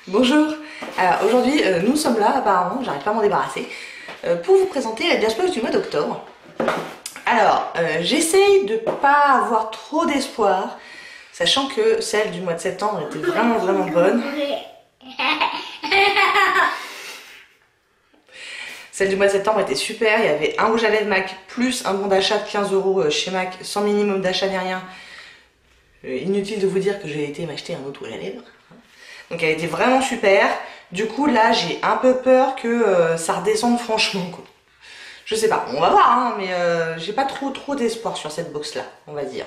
Bonjour. Alors aujourd'hui, nous sommes là, apparemment, j'arrive pas à m'en débarrasser, pour vous présenter la Birchbox du mois d'octobre. Alors, j'essaye de pas avoir trop d'espoir, sachant que celle du mois de septembre était vraiment bonne. Celle du mois de septembre était super, il y avait un rouge à lèvres MAC plus un bon d'achat de 15 € chez MAC, sans minimum d'achat ni rien. Inutile de vous dire que j'ai été m'acheter un autre rouge à lèvres. Donc elle était vraiment super. Du coup là j'ai un peu peur que ça redescende franchement quoi. Je sais pas, on va voir hein, mais j'ai pas trop d'espoir sur cette box là, on va dire.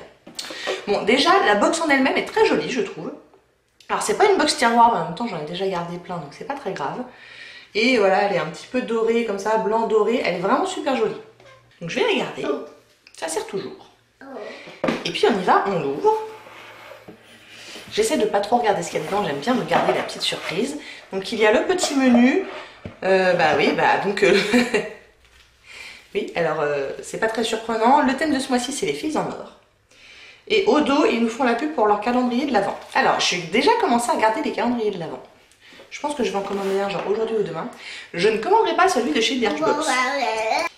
Bon déjà la box en elle-même est très jolie je trouve. Alors c'est pas une box tiroir mais en même temps j'en ai déjà gardé plein donc c'est pas très grave. Et voilà elle est un petit peu dorée comme ça, blanc doré, elle est vraiment super jolie. Donc je vais regarder, ça sert toujours. Et puis on y va, on l'ouvre. J'essaie de pas trop regarder ce qu'il y a dedans, j'aime bien regarder la petite surprise. Donc il y a le petit menu, oui, alors c'est pas très surprenant. Le thème de ce mois-ci c'est les filles en or. Et au dos, ils nous font la pub pour leur calendrier de l'Avent. Alors, j'ai déjà commencé à regarder les calendriers de l'Avent. Je pense que je vais en commander un genre aujourd'hui ou demain. Je ne commanderai pas celui de chez Birchbox.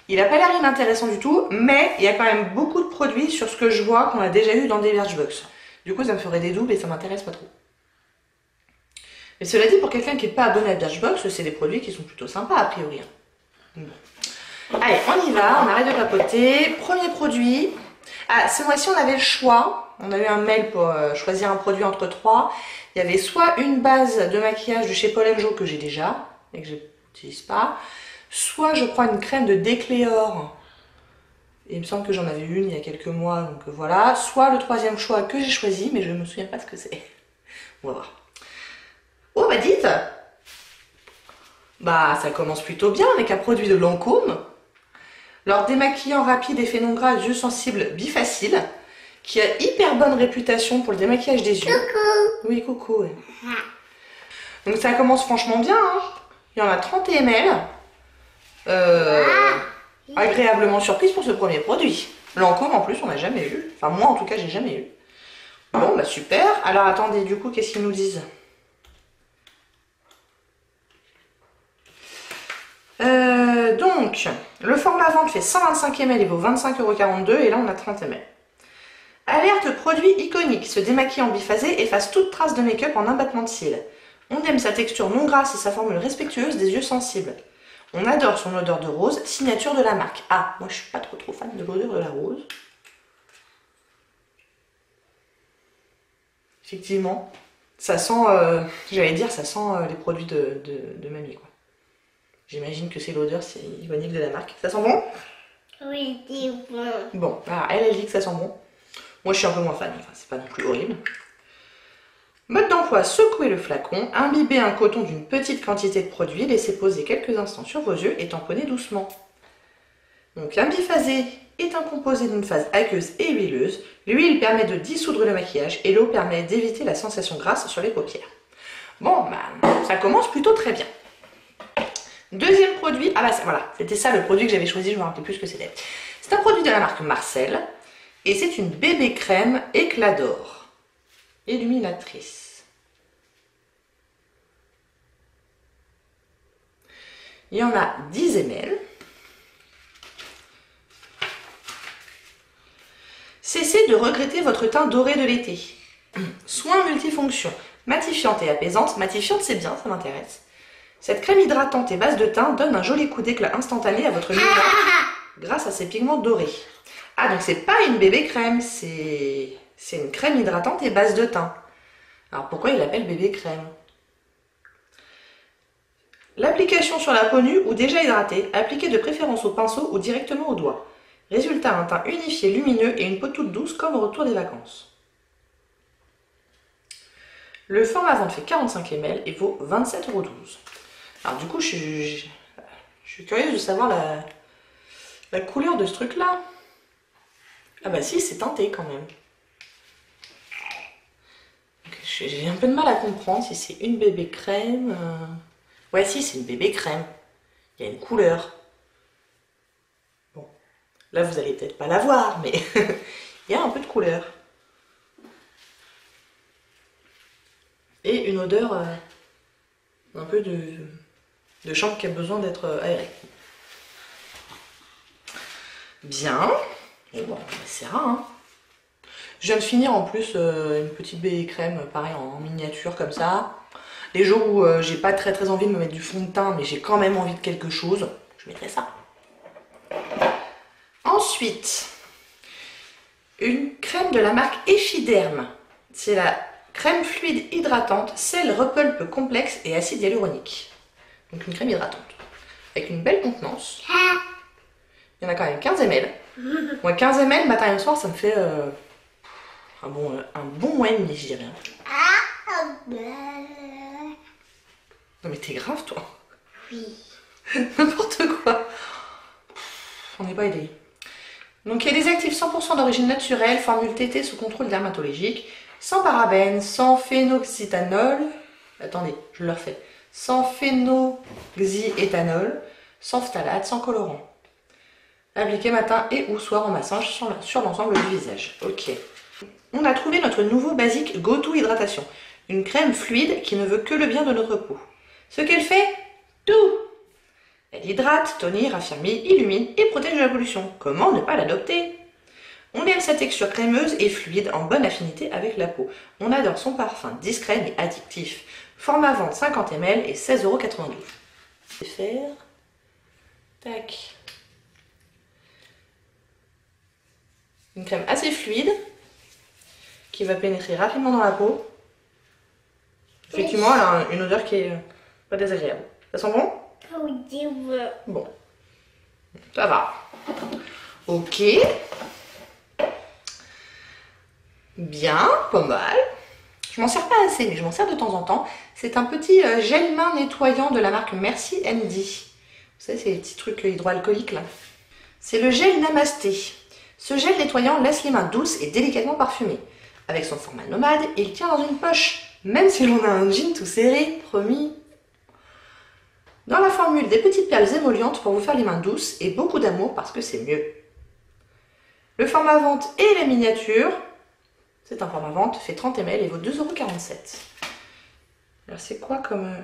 Il a pas l'air inintéressant du tout, mais il y a quand même beaucoup de produits sur ce que je vois qu'on a déjà eu dans des Birchbox. Du coup, ça me ferait des doubles et ça m'intéresse pas trop. Mais cela dit, pour quelqu'un qui n'est pas abonné à Birchbox, c'est des produits qui sont plutôt sympas a priori. Bon. Allez, on y va, on arrête de papoter. Premier produit. Ah, ce mois-ci, on avait le choix. On a eu un mail pour choisir un produit entre trois. Il y avait soit une base de maquillage de chez Paul & Joe que j'ai déjà et que je n'utilise pas, soit je prends une crème de Décléor. Il me semble que j'en avais une il y a quelques mois, donc voilà. Soit le troisième choix que j'ai choisi, mais je ne me souviens pas ce que c'est. On va voir. Oh bah dites, bah ça commence plutôt bien avec un produit de Lancôme. Leur démaquillant rapide, effet non gras, yeux sensibles, bifacile, qui a hyper bonne réputation pour le démaquillage des yeux. Coucou. Oui, coucou. Ouais. Donc ça commence franchement bien. Hein. Il y en a 30 ml. Agréablement surprise pour ce premier produit. Lancôme en plus on n'a jamais eu. Enfin moi en tout cas j'ai jamais eu. Bon bah super. Alors attendez du coup qu'est-ce qu'ils nous disent? Donc le format vente fait 125 ml et vaut 25,42 € et là on a 30 ml. Alerte produit iconique. Ce démaquillant biphasé efface toute trace de make-up en un battement de cils. On aime sa texture non grasse et sa formule respectueuse des yeux sensibles. On adore son odeur de rose, signature de la marque. Ah, moi je suis pas trop fan de l'odeur de la rose. Effectivement, ça sent, j'allais dire, ça sent les produits de mamie quoi. J'imagine que c'est l'odeur, c'est iconique de la marque. Ça sent bon? Oui, c'est bon. Bon, alors elle dit que ça sent bon. Moi je suis un peu moins fan, enfin c'est pas non plus horrible. Mode d'emploi, secouez le flacon, imbibez un coton d'une petite quantité de produit, laissez poser quelques instants sur vos yeux et tamponnez doucement. Donc un biphasé est un composé d'une phase aqueuse et huileuse. L'huile permet de dissoudre le maquillage et l'eau permet d'éviter la sensation grasse sur les paupières. Bon, bah, ça commence plutôt très bien. Deuxième produit, ah bah voilà, c'était ça le produit que j'avais choisi, je ne me rappelle plus ce que c'était. C'est un produit de la marque Marcel et c'est une bébé crème éclat d'or. Illuminatrice. Il y en a 10 ml. Cessez de regretter votre teint doré de l'été. Soin multifonction, matifiante et apaisante. Matifiante c'est bien, ça m'intéresse. Cette crème hydratante et base de teint donne un joli coup d'éclat instantané à votre visage grâce à ses pigments dorés. Ah donc c'est pas une bébé crème, c'est une crème hydratante et base de teint. Alors pourquoi il l'appelle bébé crème? L'application sur la peau nue ou déjà hydratée, appliquée de préférence au pinceau ou directement au doigt. Résultat, un teint unifié, lumineux et une peau toute douce comme au retour des vacances. Le format vente fait 45 ml et vaut 27,12 €. Alors du coup, je suis curieuse de savoir la couleur de ce truc-là. Ah bah si, c'est teinté quand même. J'ai un peu de mal à comprendre si c'est une bébé crème. Ouais, si, c'est une bébé crème. Il y a une couleur. Bon, là vous allez peut-être pas la voir, mais il y a un peu de couleur. Et une odeur un peu de chambre qui a besoin d'être aérée. Bien. Bon, bon, c'est rare, hein. Je viens de finir en plus une petite BB crème, pareil en miniature comme ça. Les jours où j'ai pas très envie de me mettre du fond de teint, mais j'ai quand même envie de quelque chose, je mettrai ça. Ensuite, une crème de la marque Effiderm. C'est la crème fluide hydratante, sel repulpe complexe et acide hyaluronique. Donc une crème hydratante. Avec une belle contenance. Il y en a quand même 15 ml. Moi, 15 ml matin et soir, ça me fait un bon mois et demi, je dirais. Non mais t'es grave, toi. Oui. N'importe quoi. On n'est pas aidé. Donc il y a des actifs 100% d'origine naturelle, formule TT sous contrôle dermatologique, sans parabènes, sans phénoxyéthanol. Attendez, je le refais. Sans phénoxyéthanol, sans phtalate, sans colorant. Appliqué matin et ou soir en massage sur l'ensemble du visage. Ok. On a trouvé notre nouveau basique GoTo Hydratation. Une crème fluide qui ne veut que le bien de notre peau. Ce qu'elle fait, tout. Elle hydrate, tonit, raffermit, illumine et protège de la pollution. Comment ne pas l'adopter? On aime sa texture crémeuse et fluide en bonne affinité avec la peau. On adore son parfum discret mais addictif. Format vente 50 ml et 16,92 €. Je vais faire... Tac. Une crème assez fluide qui va pénétrer rapidement dans la peau. Effectivement, elle a une odeur qui est pas désagréable. Ça sent bon? Oui. Bon. Ça va. Ok. Bien, pas mal. Je m'en sers pas assez, mais je m'en sers de temps en temps. C'est un petit gel main nettoyant de la marque Merci MD. Vous savez, c'est les petits trucs hydroalcooliques là. C'est le gel Namasté. Ce gel nettoyant laisse les mains douces et délicatement parfumées. Avec son format nomade, il tient dans une poche, même si l'on a un jean tout serré, promis. Dans la formule, des petites perles émollientes pour vous faire les mains douces et beaucoup d'amour parce que c'est mieux. Le format vente et la miniature, c'est un format vente, fait 30 ml et vaut 2,47 €. Alors c'est quoi comme...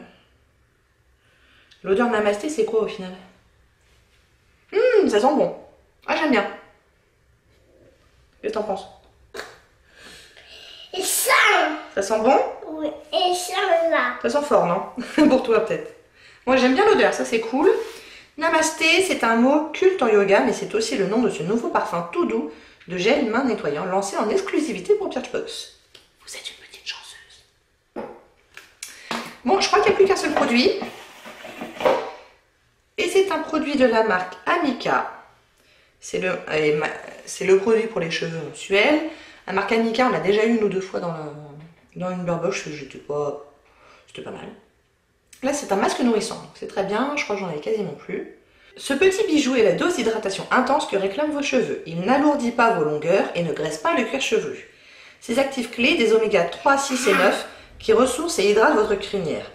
L'odeur Namasté, c'est quoi au final? Ça sent bon. Ah, j'aime bien. Qu'est-ce que t'en penses? Et ça. Ça sent bon? Oui, et ça là. Ça sent fort, non? Pour toi peut-être. Moi j'aime bien l'odeur, ça c'est cool. Namasté, c'est un mot culte en yoga, mais c'est aussi le nom de ce nouveau parfum tout doux de gel main nettoyant lancé en exclusivité pour Birchbox. Vous êtes une petite chanceuse. Bon, je crois qu'il n'y a plus qu'un seul produit. Et c'est un produit de la marque Amika. C'est le produit pour les cheveux mensuels. La marque Amika, on l'a déjà eu une ou deux fois dans une Birchbox, c'était pas mal. Là, c'est un masque nourrissant, donc c'est très bien, je crois que j'en avais quasiment plus. Ce petit bijou est la dose d'hydratation intense que réclament vos cheveux. Il n'alourdit pas vos longueurs et ne graisse pas le cuir chevelu. Ses actifs clés, des oméga 3, 6 et 9, qui ressourcent et hydratent votre crinière.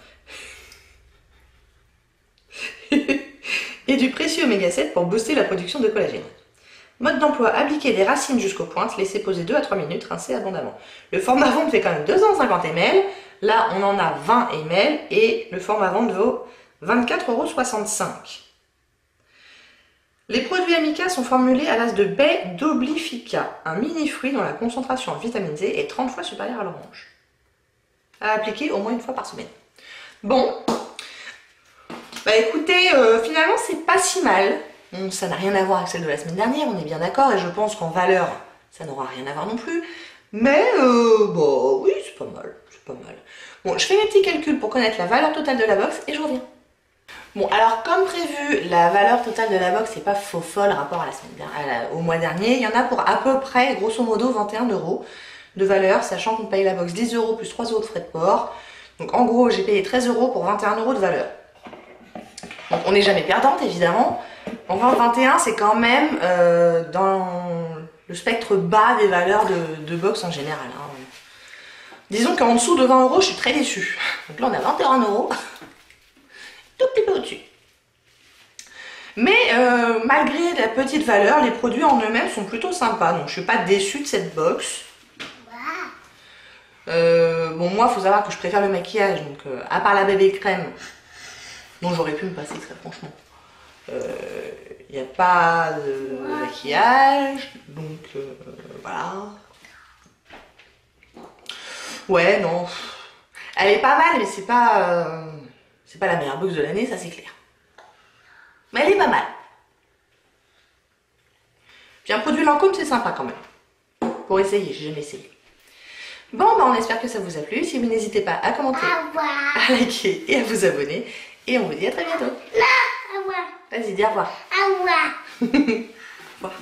Et du précieux oméga 7 pour booster la production de collagène. Mode d'emploi, appliquer des racines jusqu'aux pointes, laisser poser 2 à 3 minutes, rincer abondamment. Le format vente fait quand même 250 ml. Là, on en a 20 ml et le format vente vaut 24,65 €. Les produits Amika sont formulés à base de baie d'oblifica, un mini-fruit dont la concentration en vitamine Z est 30 fois supérieure à l'orange. À appliquer au moins une fois par semaine. Bon, bah écoutez, finalement c'est pas si mal. Bon, ça n'a rien à voir avec celle de la semaine dernière, on est bien d'accord, et je pense qu'en valeur, ça n'aura rien à voir non plus. Mais, bah oui, c'est pas mal, c'est pas mal. Bon, je fais mes petits calculs pour connaître la valeur totale de la box et je reviens. Bon, alors comme prévu, la valeur totale de la box c'est pas faux folle rapport à la semaine dernière, au mois dernier. Il y en a pour à peu près, grosso modo, 21 € de valeur, sachant qu'on paye la box 10 € plus 3 € de frais de port. Donc en gros, j'ai payé 13 € pour 21 € de valeur. Donc on n'est jamais perdante, évidemment. Enfin, 21, c'est quand même dans le spectre bas des valeurs de box en général. Hein. Disons qu'en dessous de 20 €, je suis très déçue. Donc là, on a 21 €. Tout petit peu au-dessus. Mais malgré la petite valeur, les produits en eux-mêmes sont plutôt sympas. Donc je suis pas déçue de cette box. bon, moi, il faut savoir que je préfère le maquillage, donc à part la bébé crème, dont j'aurais pu me passer très franchement. Il n'y a pas de maquillage, donc voilà. Ouais, non. Elle est pas mal, mais c'est pas la meilleure box de l'année, ça c'est clair. Mais elle est pas mal. Puis un produit Lancôme, c'est sympa quand même. Pour essayer, j'ai jamais essayé. Bon, bah on espère que ça vous a plu. Si vous n'hésitez pas à commenter, à liker et à vous abonner. Et on vous dit à très bientôt. Au revoir. Vas-y, dis au revoir. Au revoir. Au revoir.